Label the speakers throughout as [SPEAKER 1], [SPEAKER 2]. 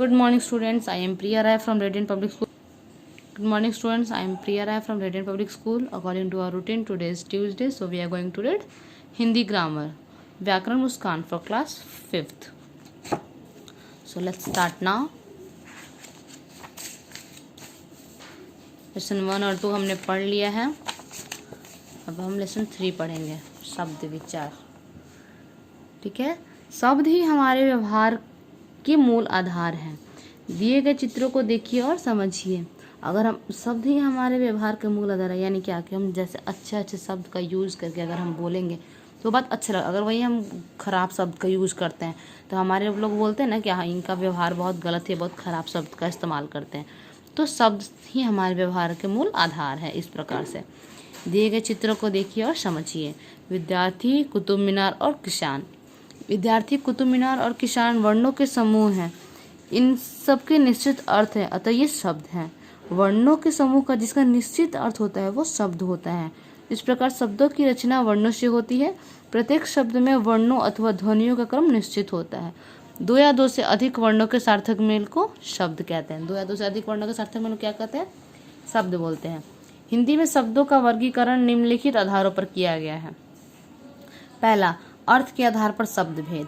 [SPEAKER 1] Good morning, students. I am Priya Rai from Radiant Public School. Good morning, students. I am Priya Rai from Radiant Public School. According to our routine, today is Tuesday, so we are going to read Hindi grammar. Vyakaran Muskan for class 5th. So let's start now. Lesson 1 और 2 हमने पढ़ लिया है. अब हम lesson 3 पढ़ेंगे. शब्द विचार. ठीक है. शब्द ही हमारे व्यवहार के मूल आधार हैं. दिए गए चित्रों को देखिए और समझिए. अगर हम शब्द ही हमारे व्यवहार के मूल आधार है, यानी क्या कि हम जैसे अच्छे अच्छे शब्द का यूज़ करके अगर हम बोलेंगे तो बात अच्छा लगा. अगर वही हम खराब शब्द का यूज़ करते हैं तो हमारे लोग बोलते हैं ना कि हाँ इनका व्यवहार बहुत गलत है, बहुत खराब शब्द का इस्तेमाल करते हैं. तो शब्द ही हमारे व्यवहार के मूल आधार है. इस प्रकार से दिए गए चित्रों को देखिए और समझिए. विद्यार्थी, कुतुब मीनार और किसान. विद्यार्थी, कुतुब मीनार और किसान वर्णों के समूह हैं. इन सबके निश्चित अर्थ है, अतः ये शब्द हैं. वर्णों के समूह का जिसका निश्चित अर्थ होता है वो शब्द होता है. इस प्रकार शब्दों की रचना वर्णों से होती है. प्रत्येक शब्द में वर्णों अथवा ध्वनियों का क्रम निश्चित होता है. 2 या 2 से अधिक वर्णों के सार्थक मेल को शब्द कहते हैं. 2 या 2 से अधिक वर्णों के सार्थक मेल को क्या कहते हैं? शब्द बोलते हैं. हिंदी में शब्दों का वर्गीकरण निम्नलिखित आधारों पर किया गया है. पहला, अर्थ के आधार पर शब्द भेद.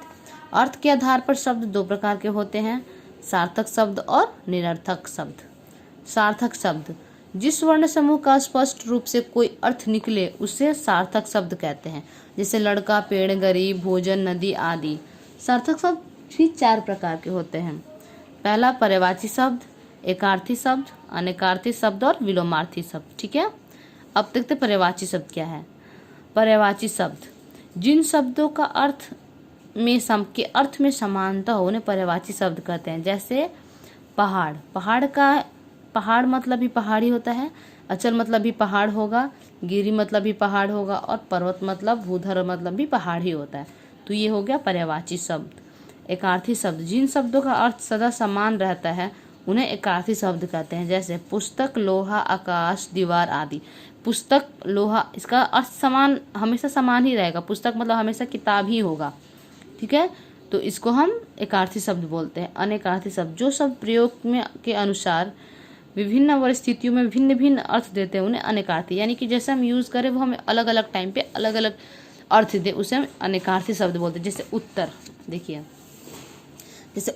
[SPEAKER 1] अर्थ के आधार पर शब्द 2 प्रकार के होते हैं, सार्थक शब्द और निरर्थक शब्द. सार्थक शब्द, जिस वर्ण समूह का स्पष्ट रूप से कोई अर्थ निकले उसे सार्थक शब्द कहते हैं. जैसे लड़का, पेड़, गरीब, भोजन, नदी आदि. सार्थक शब्द भी 4 प्रकार के होते हैं. पहला, पर्यायवाची शब्द, एकार्थी शब्द, अनेकार्थी शब्द और विलोमार्थी शब्द. ठीक है. अब देखते पर्यायवाची शब्द क्या है. पर्यायवाची शब्द, जिन शब्दों का अर्थ में समानता हो उन्हें पर्यायवाची शब्द कहते हैं. जैसे पहाड़. पहाड़ मतलब भी पहाड़ी होता है. अचल मतलब भी पहाड़ होगा. गिरी मतलब भी पहाड़ होगा. और पर्वत मतलब भूधर मतलब भी पहाड़ ही होता है. तो ये हो गया पर्यायवाची शब्द. एकार्थी शब्द, जिन शब्दों का अर्थ सदा समान रहता है उन्हें एकार्थी शब्द कहते हैं. जैसे पुस्तक, लोहा, आकाश, दीवार आदि. पुस्तक, लोहा, इसका अर्थ हमेशा समान ही रहेगा. पुस्तक मतलब हमेशा किताब ही होगा. ठीक है. तो इसको हम एकार्थी शब्द बोलते हैं. अनेकार्थी शब्द, जो शब्द प्रयोग में के अनुसार विभिन्न परिस्थितियों में भिन्न भिन्न अर्थ देते हैं उन्हें अनेकार्थी, यानी कि जैसे हम यूज़ करें वो हमें अलग अलग टाइम पे अलग अलग अर्थ दे, उसे हम अनेकार्थी शब्द बोलते हैं. जैसे उत्तर. देखिए जैसे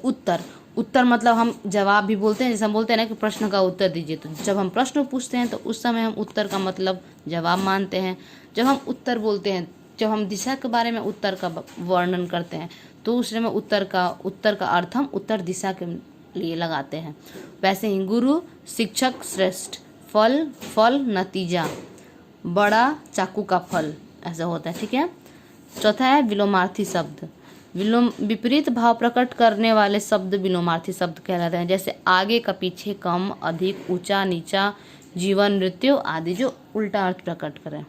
[SPEAKER 1] उत्तर मतलब हम जवाब भी बोलते हैं. जैसे हम बोलते हैं ना कि प्रश्न का उत्तर दीजिए, तो जब हम प्रश्न पूछते हैं तो उस समय हम उत्तर का मतलब जवाब मानते हैं. जब हम उत्तर बोलते हैं, जब हम दिशा के बारे में उत्तर का वर्णन करते हैं तो उस समय उत्तर का अर्थ हम उत्तर दिशा के लिए लगाते हैं. वैसे ही गुरु, शिक्षक, श्रेष्ठ, फल नतीजा, बड़ा चाकू का फल, ऐसा होता है. ठीक है. चौथा है विलोमार्थी शब्द. विपरीत भाव प्रकट करने वाले शब्द विलोमार्थी शब्द कहलाते हैं. जैसे आगे का पीछे, कम अधिक, ऊंचा नीचा, जीवन मृत्यु आदि, जो उल्टा अर्थ प्रकट करें.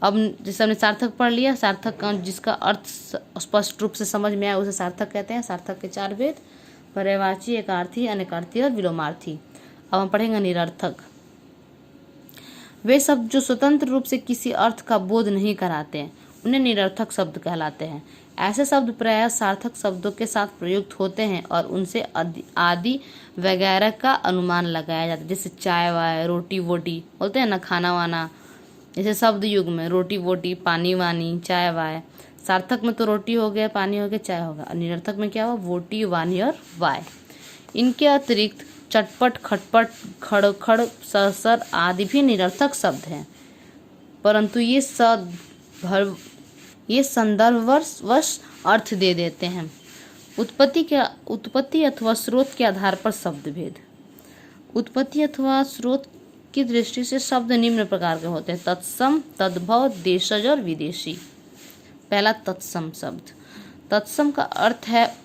[SPEAKER 1] अब जैसे हमने सार्थक पढ़ लिया. सार्थक जिसका अर्थ स्पष्ट रूप से समझ में आए उसे सार्थक कहते हैं. सार्थक के 4 भेद, पर्यायवाची, एकार्थी, अनेकार्थी और विलोमार्थी. अब हम पढ़ेंगे निरर्थक. वे शब्द जो स्वतंत्र रूप से किसी अर्थ का बोध नहीं कराते हैं उन्हें निरर्थक शब्द कहलाते हैं. ऐसे शब्द प्रायः सार्थक शब्दों के साथ प्रयुक्त होते हैं और उनसे आदि वगैरह का अनुमान लगाया जाता है. जैसे चाय वाय, रोटी वोटी बोलते हैं ना, खाना वाना. जैसे शब्द युग में रोटी वोटी, पानी वानी, चाय वाय. सार्थक में तो रोटी हो गया, पानी हो गया, चाय होगा. निरर्थक में क्या हुआ? वोटी, वानी और वाय. इनके अतिरिक्त चटपट, खटपट, खड़खड़, सरसर आदि भी निरर्थक शब्द हैं, परंतु ये संदर्भवश अर्थ दे देते हैं. उत्पत्ति अथवा स्रोत के आधार पर शब्द भेद. उत्पत्ति अथवा स्रोत की दृष्टि से शब्द निम्न प्रकार के होते हैं: तत्सम, तद्भव, देशज और विदेशी. पहला, तत्सम शब्द. तत्सम का अर्थ है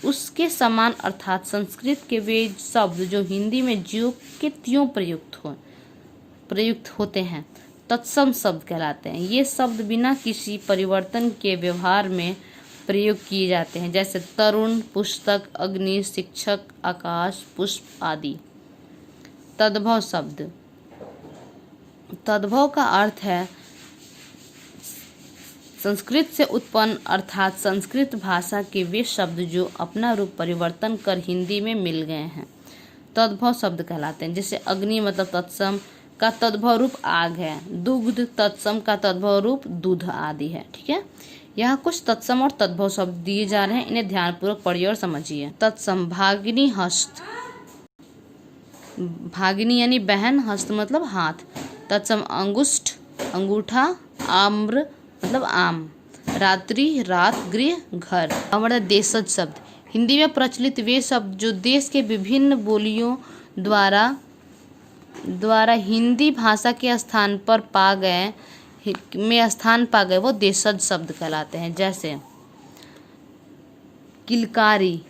[SPEAKER 1] उसके समान, अर्थात संस्कृत के वे शब्द जो हिंदी में ज्यों के त्यों प्रयुक्त होते हैं तत्सम शब्द कहलाते हैं. ये शब्द बिना किसी परिवर्तन के व्यवहार में प्रयोग किए जाते हैं. जैसे तरुण, पुस्तक, अग्नि, शिक्षक, आकाश, पुष्प आदि. तद्भव शब्द. तद्भव का अर्थ है संस्कृत से उत्पन्न अर्थात संस्कृत भाषा के वे शब्द जो अपना रूप परिवर्तन कर हिंदी में मिल गए हैं तद्भव शब्द कहलाते हैं। जैसे अग्नि मतलब तत्सम का तद्भव रूप आग है, दुग्ध तत्सम का तद्भव रूप दूध आदि है। ठीक है, यहाँ कुछ तत्सम और तद्भव शब्द दिए जा रहे हैं, इन्हें ध्यानपूर्वक पढ़िए और समझिए। तत्सम भागिनी हस्त, भागिनी यानी बहन, हस्त मतलब हाथ। तत्सम अंगुष्ठ अंगूठा, आम्र मतलब आम, रात्रि रात, गृह घर। हमारा देशज शब्द हिंदी में प्रचलित वे शब्द जो देश के विभिन्न बोलियों द्वारा हिंदी भाषा के स्थान पर पा गए वो देशज शब्द कहलाते हैं। जैसे किलकारी,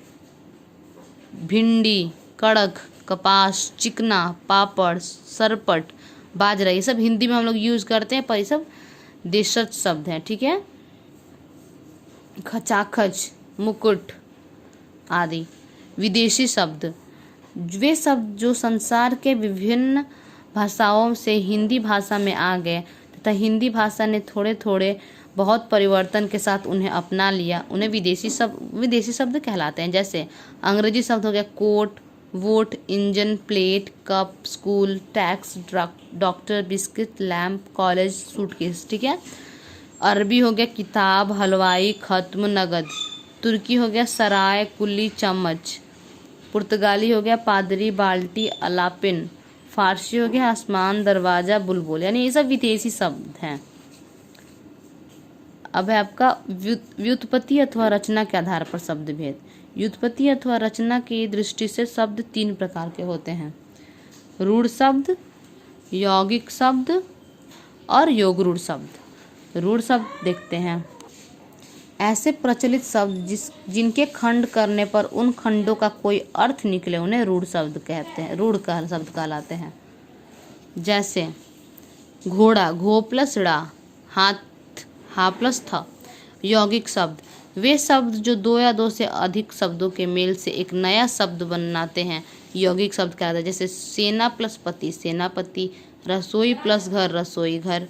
[SPEAKER 1] भिंडी, कड़क, कपास, चिकना, पापड़, सरपट, बाजरा, ये सब हिंदी में हम लोग यूज करते हैं, पर ये सब देशज शब्द हैं। ठीक है, खचाखच, मुकुट आदि। विदेशी शब्द वे शब्द जो संसार के विभिन्न भाषाओं से हिंदी भाषा में आ गए तथा हिंदी भाषा ने थोड़े थोड़े बहुत परिवर्तन के साथ उन्हें अपना लिया, उन्हें विदेशी शब्द कहलाते हैं। जैसे अंग्रेजी शब्द हो गया coat, vote, engine, plate, cup, school, tax, doctor, biscuit, lamp, college, suitcase. ठीक है, अरबी हो गया किताब, हलवाई, खत्म, नगद। तुर्की हो गया सराय, कुल्ली, चम्मच। पुर्तगाली हो गया पादरी, बाल्टी, अलापिन। फारसी हो गया आसमान, दरवाजा, बुलबुल। यानी ये सब विदेशी शब्द हैं। अब है आपका व्युत्पत्ति अथवा रचना के आधार पर शब्द भेद। व्युत्पत्ति अथवा रचना की दृष्टि से शब्द तीन प्रकार के होते हैं: रूढ़ शब्द, यौगिक शब्द और योगरूढ़ शब्द। रूढ़ शब्द देखते हैं, ऐसे प्रचलित शब्द जिनके खंड करने पर उन खंडों का कोई अर्थ निकले उन्हें रूढ़ शब्द कहते हैं, रूढ़ शब्द कहलाते हैं। जैसे घोड़ा, घो प्लस ड़ा, हाथ, हा प्लस था। यौगिक शब्द वे शब्द जो दो या दो से अधिक शब्दों के मेल से एक नया शब्द बनाते हैं, यौगिक शब्द कहलाते हैं। जैसे सेना प्लस पति, सेनापति। रसोई प्लस घर, रसोई घर।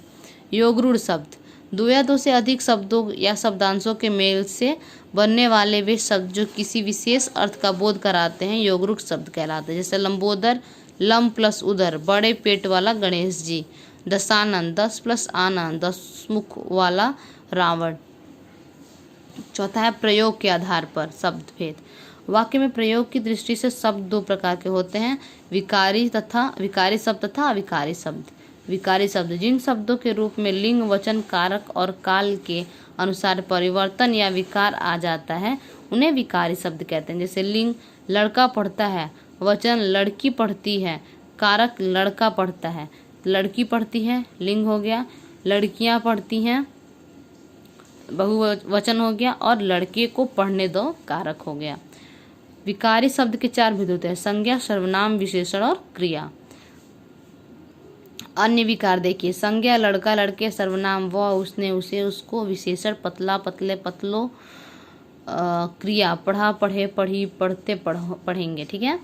[SPEAKER 1] योगरूढ़ शब्द दो या दो से अधिक शब्दों या शब्दांशों के मेल से बनने वाले वे शब्द जो किसी विशेष अर्थ का बोध कराते हैं, योगरूढ़ शब्द कहलाते हैं। जैसे लंबोदर, लम प्लस उदर, बड़े पेट वाला गणेश जी। दशानन, 10 प्लस आनंद, 10 मुख वाला रावण। चौथा है प्रयोग के आधार पर शब्द भेद। वाक्य में प्रयोग की दृष्टि से शब्द दो प्रकार के होते हैं: विकारी शब्द तथा अविकारी शब्द। विकारी शब्द जिन शब्दों के रूप में लिंग, वचन, कारक और काल के अनुसार परिवर्तन या विकार आ जाता है उन्हें विकारी शब्द कहते हैं। जैसे लिंग लड़का पढ़ता है, वचन लड़की पढ़ती है, कारक लड़का पढ़ता है, लड़की पढ़ती है लिंग हो गया, लड़कियां पढ़ती हैं बहुवचन हो गया, और लड़के को पढ़ने दो कारक हो गया। विकारी शब्द के चार भेद होते हैं: संज्ञा, सर्वनाम, विशेषण और क्रिया। अन्य विकार देखिए: संज्ञा लड़का, लड़के, सर्वनाम वह, उसने, उसे, उसको, विशेषण पतला, पतले, पतलो, क्रिया पढ़ा, पढ़े, पढ़ी, पढ़ते, पढ़ेंगे। ठीक है।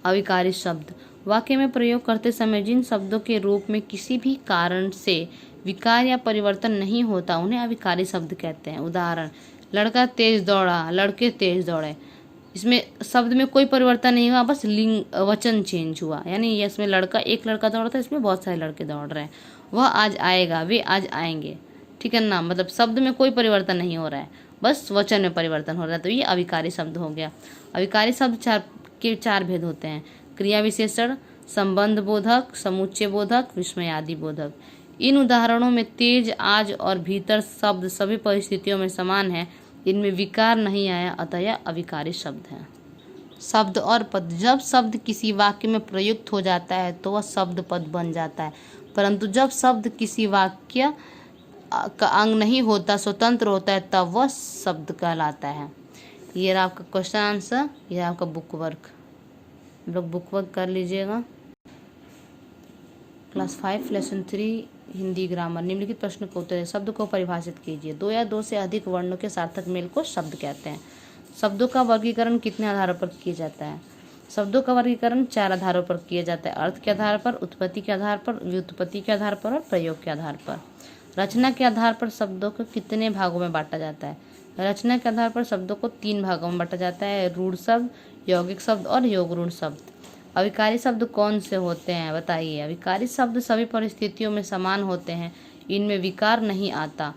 [SPEAKER 1] अविकारी शब्द वाक्य में प्रयोग करते समय जिन शब्दों के रूप में किसी भी कारण से विकार या परिवर्तन नहीं होता उन्हें अविकारी शब्द कहते हैं। उदाहरण: लड़का तेज दौड़ा, लड़के तेज दौड़े। इसमें शब्द में कोई परिवर्तन नहीं हुआ, बस लिंग वचन चेंज हुआ। यानी ये इसमें एक लड़का दौड़ रहा था, इसमें बहुत सारे लड़के दौड़ रहे हैं। वह आज आएगा, वे आज आएंगे। ठीक है ना, मतलब शब्द में कोई परिवर्तन नहीं हो रहा है, बस वचन में परिवर्तन हो रहा है, तो ये अविकारी शब्द हो गया। अविकारी शब्द के चार भेद होते हैं: क्रिया विशेषण, संबंध बोधक, समुच्चय बोधक, विस्मयादि बोधक। इन उदाहरणों में तेज, आज और भीतर शब्द सभी परिस्थितियों में समान है, इनमें विकार नहीं आया, अतः यह अविकारी शब्द है। शब्द और पद जब शब्द किसी वाक्य में प्रयुक्त हो जाता है तो वह शब्द पद बन जाता है, परंतु जब शब्द किसी वाक्य का अंग नहीं होता, स्वतंत्र होता है, तब वह शब्द कहलाता है। ये रहा आपका क्वेश्चन आंसर, यह आपका बुक वर्क। आप लोग बुक वर्क कर लीजिएगा। Class 5 lesson 3 Hindi grammar. निम्नलिखित प्रश्न को उत्तर शब्द को परिभाषित कीजिए। दो या दो से अधिक वर्णों के सार्थक मेल को शब्द कहते हैं। शब्दों का वर्गीकरण कितने आधारों पर किया जाता है? शब्दों का वर्गीकरण 4 आधारों पर किया जाता है: अर्थ के आधार पर, उत्पत्ति के आधार पर, व्युत्पत्ति के आधार पर और प्रयोग के आधार पर। रचना के आधार पर शब्दों को कितने भागों में बांटा जाता है? रचना के आधार पर शब्दों को 3 भागों में बांटा जाता है, रूढ़ शब्द, यौगिक शब्द और योग ऋण शब्द। अविकारी शब्द कौन से होते हैं बताइए? अविकारी शब्द सभी परिस्थितियों में समान होते हैं, इनमें विकार नहीं आता।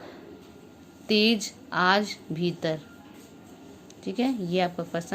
[SPEAKER 1] तेज, आज, भीतर। ठीक है, ये आपका क्वेश्चन